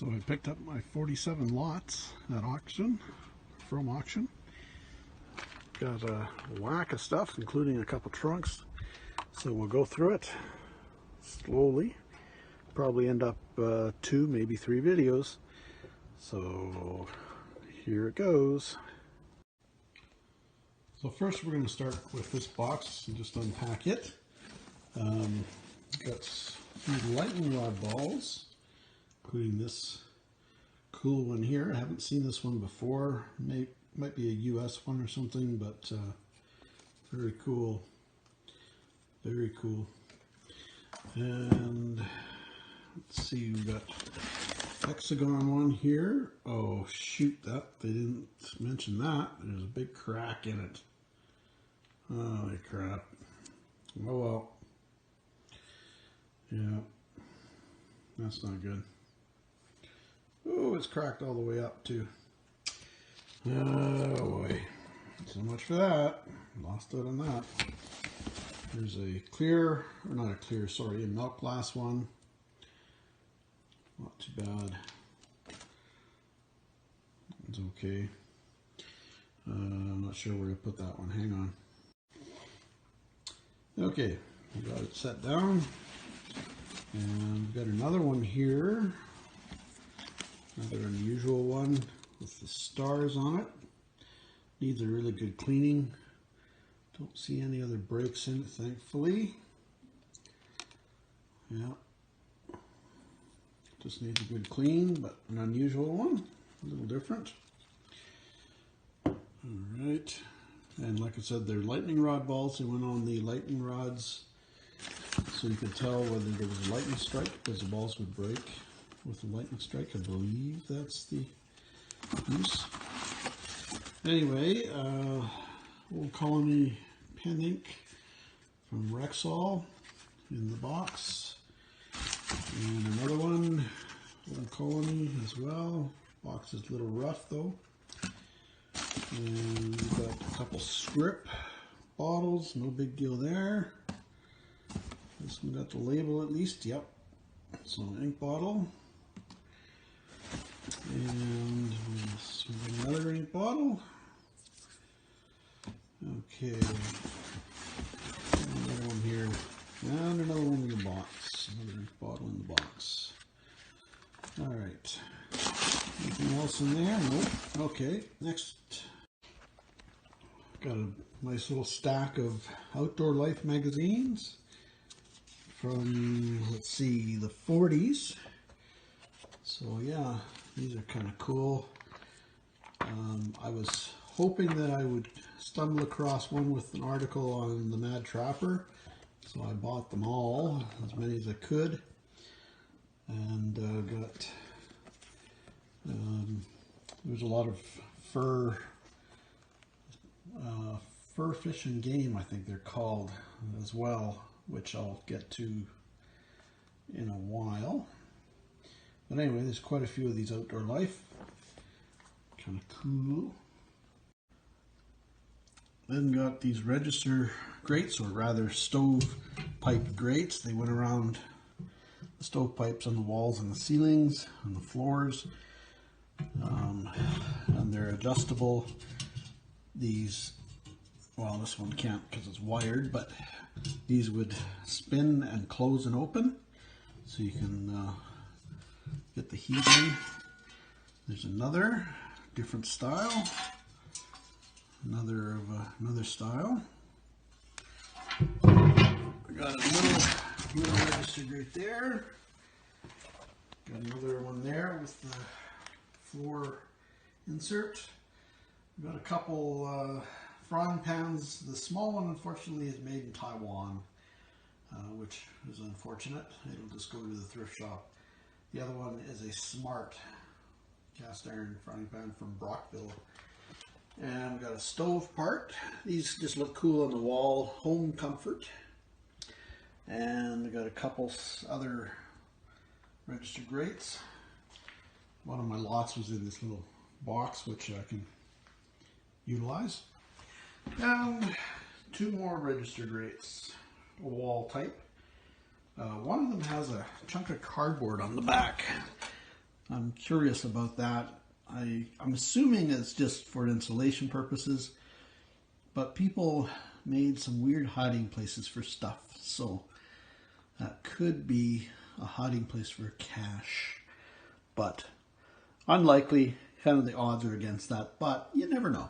So I picked up my 47 lots at auction, from auction. Got a whack of stuff, including a couple trunks. So we'll go through it slowly. Probably end up 2, maybe 3 videos. So here it goes. So first we're going to start with this box and just unpack it. Got a few lightning rod balls, including this cool one here. I haven't seen this one before. Might be a US one or something, but very cool. Very cool. And let's see, we've got hexagon one here. Oh shoot, that they didn't mention that. There's a big crack in it. Holy crap. Oh well. Yeah, that's not good. Oh, it's cracked all the way up too. Oh boy. So much for that. Lost out on that. There's a clear, or not a clear, sorry, a milk glass one. Not too bad. It's okay. I'm not sure where to put that one. Hang on. Okay, we got it set down. And we've got another one here. Another unusual one with the stars on it. Needs a really good cleaning. Don't see any other breaks in it, thankfully. Yeah. Just needs a good clean, but an unusual one. A little different. Alright. And like I said, they're lightning rod balls. They went on the lightning rods so you could tell whether there was a lightning strike, because the balls would break with a lightning strike. I believe that's the use. Anyway, Old Colony pen ink from Rexall in the box. And another one, Old Colony as well. Box is a little rough though. And we've got a couple script bottles, no big deal there. This one got the label at least, yep. So an ink bottle. And another ink bottle. Okay. Another one here. And another one in the box. Another ink bottle in the box. Alright. Anything else in there? Nope. Okay, next. Got a nice little stack of Outdoor Life magazines from, let's see, the 40s. So yeah, these are kind of cool. I was hoping that I would stumble across one with an article on the Mad Trapper, so I bought them all, as many as I could, and got there's a lot of fur fish and game, I think they're called, as well, which I'll get to in a while. But anyway, there's quite a few of these Outdoor Life. Kind of cool. Then got these register grates, or rather stovepipe grates. They went around the stovepipes on the walls and the ceilings, on the floors. And they're adjustable. These, well, this one can't because it's wired, but these would spin and close and open, so you can get the heat in. There's another different style, another style. I got a little register right there. Got another one there with the floor insert. We've got a couple frying pans. The small one, unfortunately, is made in Taiwan, which is unfortunate. It'll just go to the thrift shop. The other one is a Smart cast iron frying pan from Brockville. And we've got a stove part. These just look cool on the wall. Home Comfort. And we've got a couple other register grates. One of my lots was in this little box, which I can utilize. And 2 more register grates, a wall type. One of them has a chunk of cardboard on the back. I'm curious about that. I'm assuming it's just for insulation purposes, but people made some weird hiding places for stuff, so that could be a hiding place for cash, but unlikely. Kind of the odds are against that, but you never know.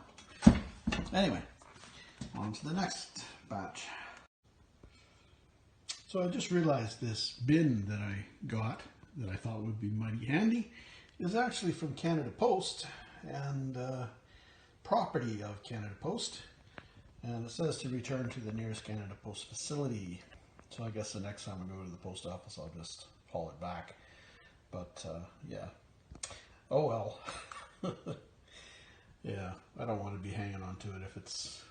Anyway, on to the next batch. So I just realized this bin that I got that I thought would be mighty handy is actually from Canada Post and property of Canada Post, and it says to return to the nearest Canada Post facility. So I guess the next time I go to the post office I'll just haul it back, but yeah, oh well. Yeah, I don't want to be hanging on to it if it's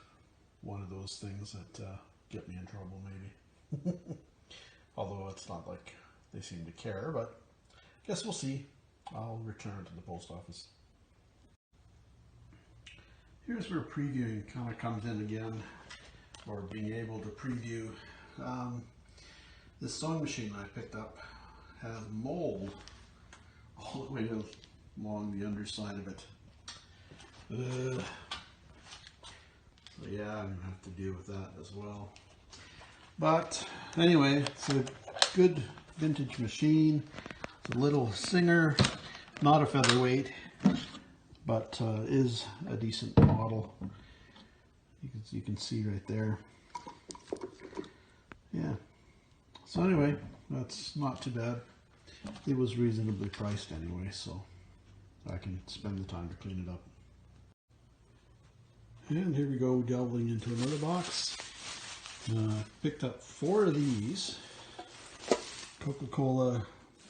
one of those things that get me in trouble maybe. Although it's not like they seem to care, but I guess we'll see. I'll return it to the post office. Here's where previewing kind of comes in again, or being able to preview. This sewing machine I picked up has mold all the way along the underside of it. So yeah, I'm gonna have to deal with that as well. But anyway, it's a good vintage machine. It's a little Singer, not a featherweight, but is a decent model. You can see right there. Yeah. So anyway, that's not too bad. It was reasonably priced anyway, so I can spend the time to clean it up. And here we go, delving into another box. Picked up 4 of these. Coca-Cola,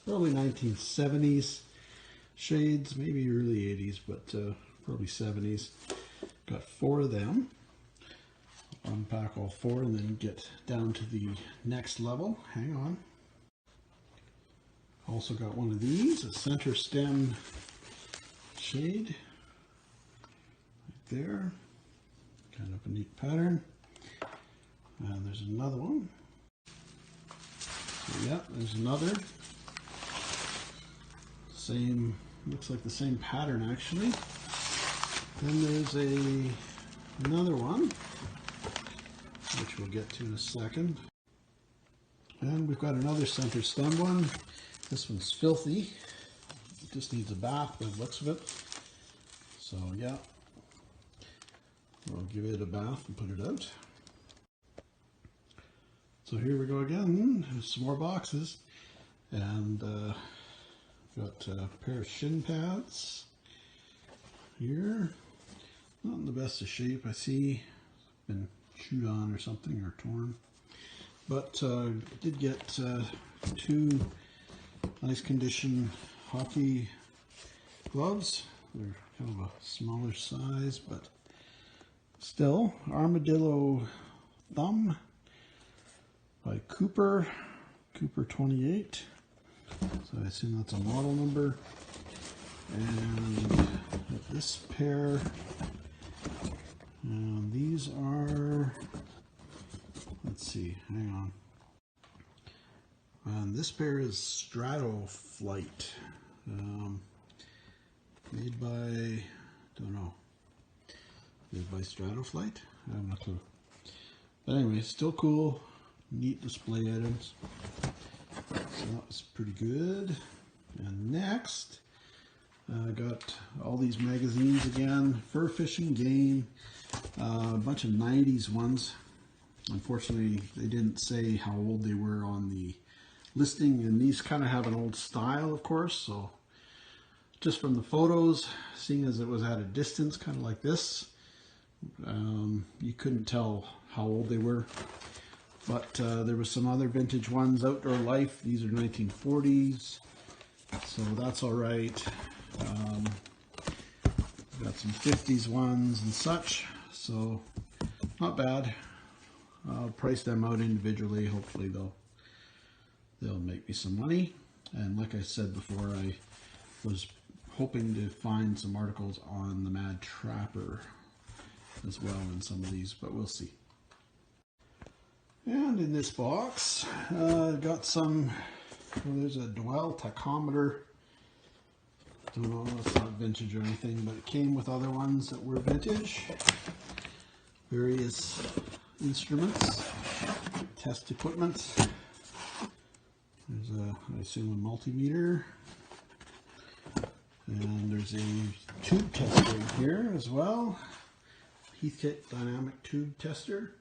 early 1970s shades, maybe early 80s, but probably 70s. Got 4 of them. Unpack all 4 and then get down to the next level. Hang on. Also got one of these, a center stem shade. Right there. Kind of a neat pattern. And there's another one. So yeah, there's another. Same, looks like the same pattern actually. Then there's another one, which we'll get to in a second. And we've got another center stem one. This one's filthy. It just needs a bath by the looks of it. So yeah, we'll give it a bath and put it out. So here we go again, some more boxes, and got a pair of shin pads here. Not in the best of shape, I see. Been chewed on or something, or torn. But did get 2 nice condition hockey gloves. They're kind of a smaller size, but still, Armadillo Thumb by Cooper 28. So I assume that's a model number. And this pair, and these are, let's see, hang on. And this pair is Strato Flight, made by, don't know, made by Strato Flight? I have no clue. But anyway, still cool. Neat display items. So that was pretty good. And next, I got all these magazines again. Fur Fishing, Game, a bunch of 90s ones. Unfortunately, they didn't say how old they were on the listing, and these kind of have an old style, of course. So just from the photos, seeing as it was at a distance, kind of like this, you couldn't tell how old they were. But there was some other vintage ones. Outdoor Life, these are 1940s, so that's all right. Got some 50s ones and such, so not bad. I'll price them out individually. Hopefully they'll make me some money. And like I said before, I was hoping to find some articles on the Mad Trapper as well in some of these, but we'll see. And in this box, got some, there's a Dwell tachometer Don't know, it's not vintage or anything, but it came with other ones that were vintage. Various instruments, test equipment. There's a, I assume, a multimeter. And there's a tube tester in here as well. Heathkit dynamic tube tester.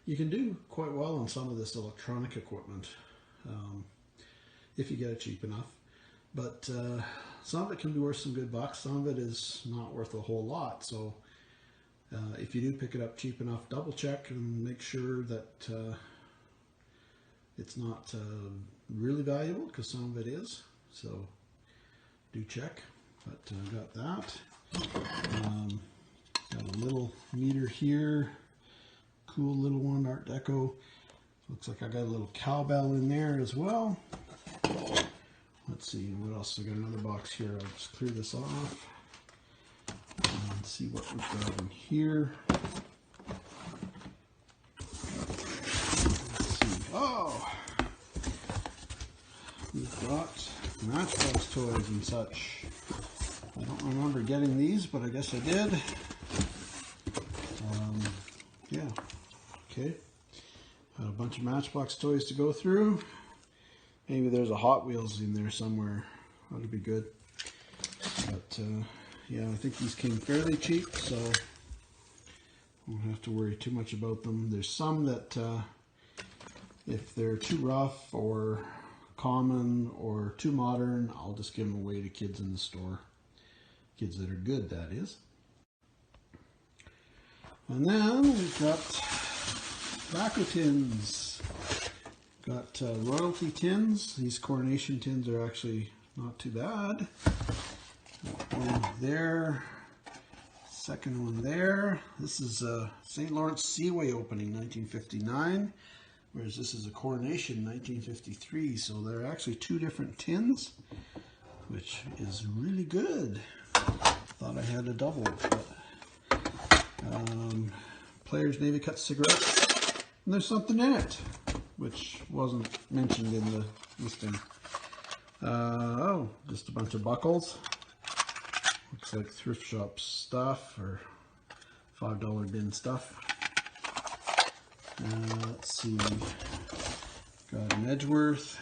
You can do quite well on some of this electronic equipment if you get it cheap enough. But some of it can be worth some good bucks. Some of it is not worth a whole lot. So if you do pick it up cheap enough, double check and make sure that it's not really valuable, because some of it is. So do check. But got that. Got a little meter here. Cool little one, Art Deco. Looks like I got a little cowbell in there as well. Let's see, what else? I got another box here. I'll just clear this off and see what we've got in here. Let's see. Oh! We've got Matchbox toys and such. I don't remember getting these, but I guess I did. Yeah. Okay. Got a bunch of Matchbox toys to go through. Maybe there's a Hot Wheels in there somewhere. That'd be good. But yeah, I think these came fairly cheap, so won't have to worry too much about them. There's some that if they're too rough or common or too modern, I'll just give them away to kids in the store. Kids that are good, that is. And then we've got tobacco tins. Got royalty tins. These coronation tins are actually not too bad. Got one there. Second one there. This is St. Lawrence Seaway opening 1959, whereas this is a coronation 1953. So they're actually two different tins, which is really good. Thought I had a double, but Players Navy cut cigarettes, and there's something in it which wasn't mentioned in the listing. Oh, just a bunch of buckles. Looks like thrift shop stuff or $5 bin stuff. Let's see, got an Edgeworth,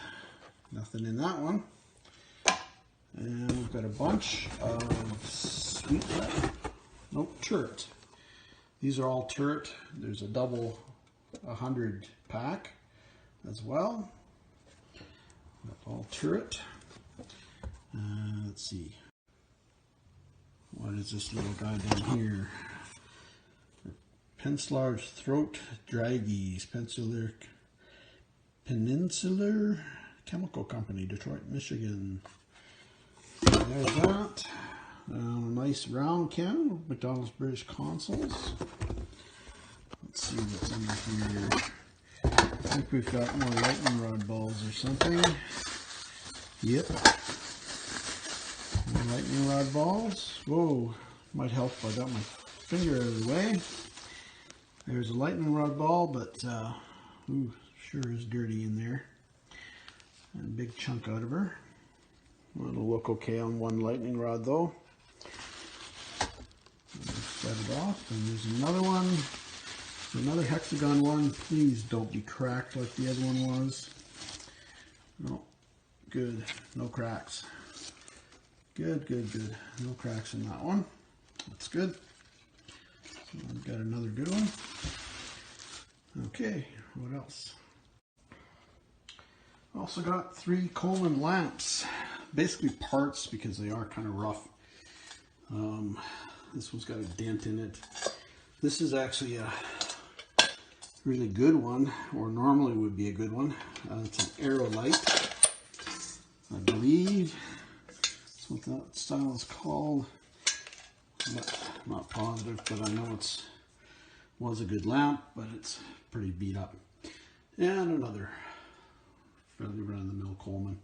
nothing in that one. And we've got a bunch of Sweetlet, nope, Turret. These are all Turret. There's a double 100 pack as well. All Turret. Let's see. What is this little guy down here? Peninsular Throat Dragies, Peninsular Chemical Company, Detroit, Michigan. There's that. A nice round can of McDonald's British consoles. Let's see what's under here. I think we've got more lightning rod balls or something. Yep. More lightning rod balls. Whoa, might help if I got my finger out of the way. There's a lightning rod ball, but ooh, sure is dirty in there. And a big chunk out of her. It'll look okay on one lightning rod though. Set it off, and there's another one. Another hexagon one. Please don't be cracked like the other one was. No, good. No cracks. Good, good, good. No cracks in that one. That's good. So I've got another good one. Okay, what else? Also got 3 Coleman lamps. Basically parts because they are kind of rough. This one's got a dent in it. This is actually a really good one, or normally would be a good one. It's an Aerolite, I believe. That's what that style is called. I'm not positive, but I know it was a good lamp, but it's pretty beat up. And another fairly run-of-the-mill Coleman.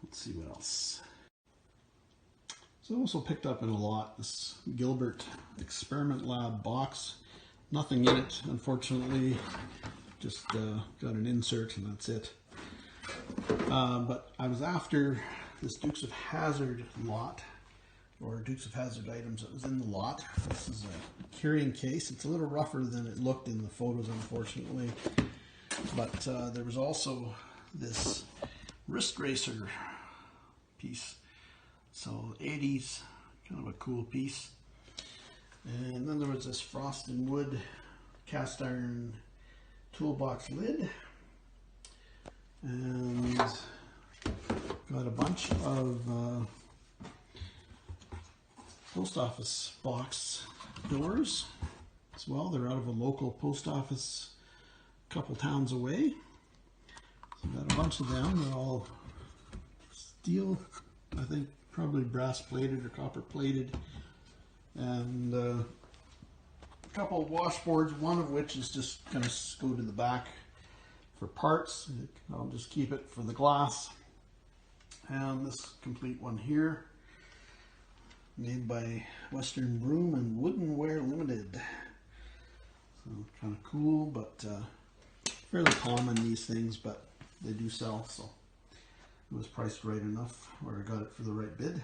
Let's see what else. So I also picked up in a lot this Gilbert Experiment Lab box. Nothing in it, unfortunately. Just got an insert and that's it. But I was after this Dukes of Hazzard lot, or Dukes of Hazzard items that was in the lot. This is a carrying case. It's a little rougher than it looked in the photos, unfortunately. But there was also this wrist racer piece. So 80s, kind of a cool piece. And then there was this Frost and Wood cast iron toolbox lid. And got a bunch of post office box doors as well. They're out of a local post office a couple towns away. So got a bunch of them. They're all steel, I think probably brass plated or copper plated. And a couple of washboards, one of which is just going to go to the back for parts. I'll just keep it for the glass. And this complete one here, made by Western Broom and Woodenware Limited. So kind of cool, but fairly common, these things, but they do sell, so it was priced right enough, or I got it for the right bid.